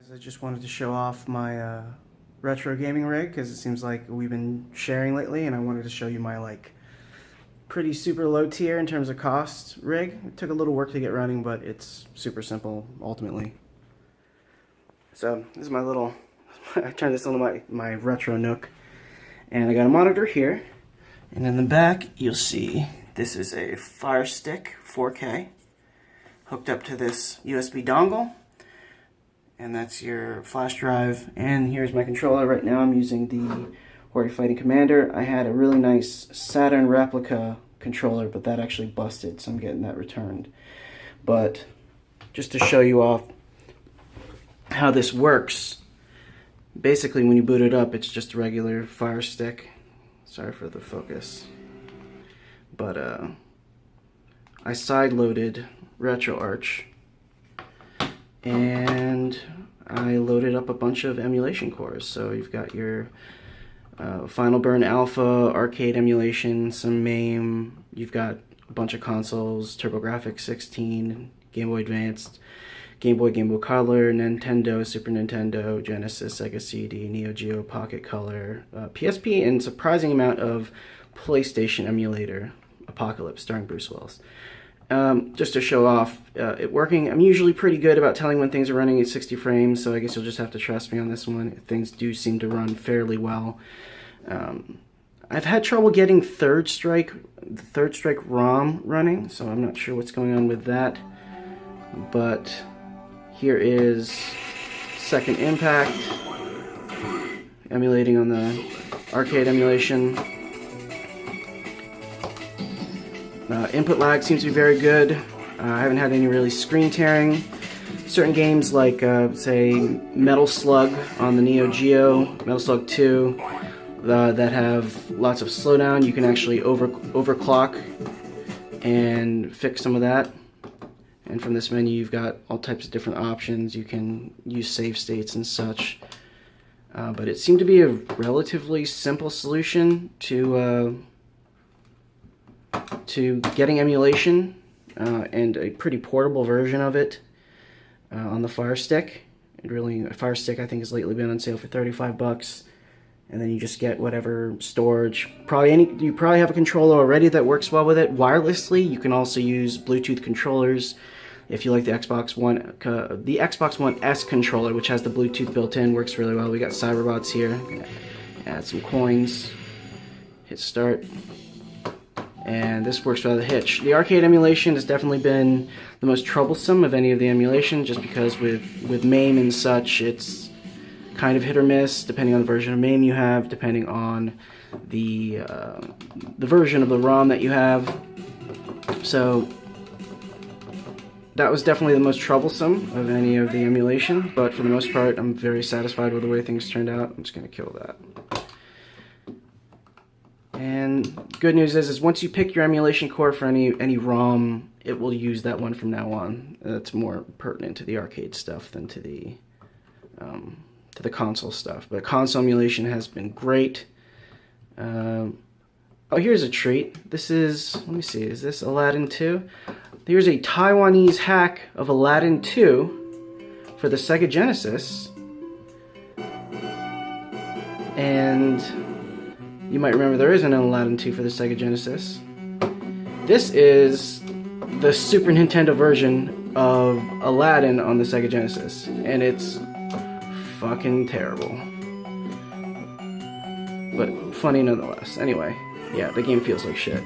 guys, I just wanted to show off my retro gaming rig because it seems like we've been sharing lately, and I wanted to show you my pretty super low tier in terms of cost rig. It took a little work to get running, but it's super simple ultimately. So this is my little I turned this into my retro nook, and I got a monitor here, and in the back you'll see this is a Firestick 4K hooked up to this USB dongle. And that's your flash drive. And here's my controller. Right now I'm using the Warrior Fighting Commander. I had a really nice Saturn replica controller, but that actually busted, so I'm getting that returned. But just to show you off how this works, basically when you boot it up, it's just a regular Fire Stick. Sorry for the focus. But I side-loaded RetroArch, and I loaded up a bunch of emulation cores. So you've got your Final Burn Alpha arcade emulation, some MAME, you've got a bunch of consoles, TurboGrafx 16, Game Boy Advanced, Game Boy Color, Nintendo, Super Nintendo, Genesis, Sega CD, Neo Geo, Pocket Color, PSP, and surprising amount of PlayStation emulator, Apocalypse, starring Bruce Willis. Just to show off it working. I'm usually pretty good about telling when things are running at 60 frames, so I guess you'll just have to trust me on this one. Things do seem to run fairly well. I've had trouble getting the Third Strike ROM running, so I'm not sure what's going on with that. But here is Second Impact, emulating on the arcade emulation. Input lag seems to be very good. I haven't had any really screen tearing. Certain games like, say, Metal Slug on the Neo Geo, Metal Slug 2, that have lots of slowdown, you can actually overclock and fix some of that. And from this menu you've got all types of different options. You can use save states and such. But it seemed to be a relatively simple solution to getting emulation, and a pretty portable version of it on the Firestick. Firestick I think has lately been on sale for 35 bucks, and then you just get whatever storage. You probably have a controller already that works well with it wirelessly. You can also use Bluetooth controllers if you like the Xbox One S controller, which has the Bluetooth built in, works really well. We got Cyberbots here. Add some coins. Hit start. And this works without a hitch. The arcade emulation has definitely been the most troublesome of any of the emulation, just because with MAME and such, it's kind of hit or miss, depending on the version of MAME you have, depending on the version of the ROM that you have. So that was definitely the most troublesome of any of the emulation, but for the most part, I'm very satisfied with the way things turned out. I'm just going to kill that. And good news is once you pick your emulation core for any ROM, it will use that one from now on. That's more pertinent to the arcade stuff than to the console stuff. But console emulation has been great. Oh, here's a treat. This is, let me see, is this Aladdin 2? Here's a Taiwanese hack of Aladdin 2 for the Sega Genesis. And you might remember there is an Aladdin 2 for the Sega Genesis. This is the Super Nintendo version of Aladdin on the Sega Genesis, and it's fucking terrible. But funny nonetheless. Anyway, yeah, the game feels like shit.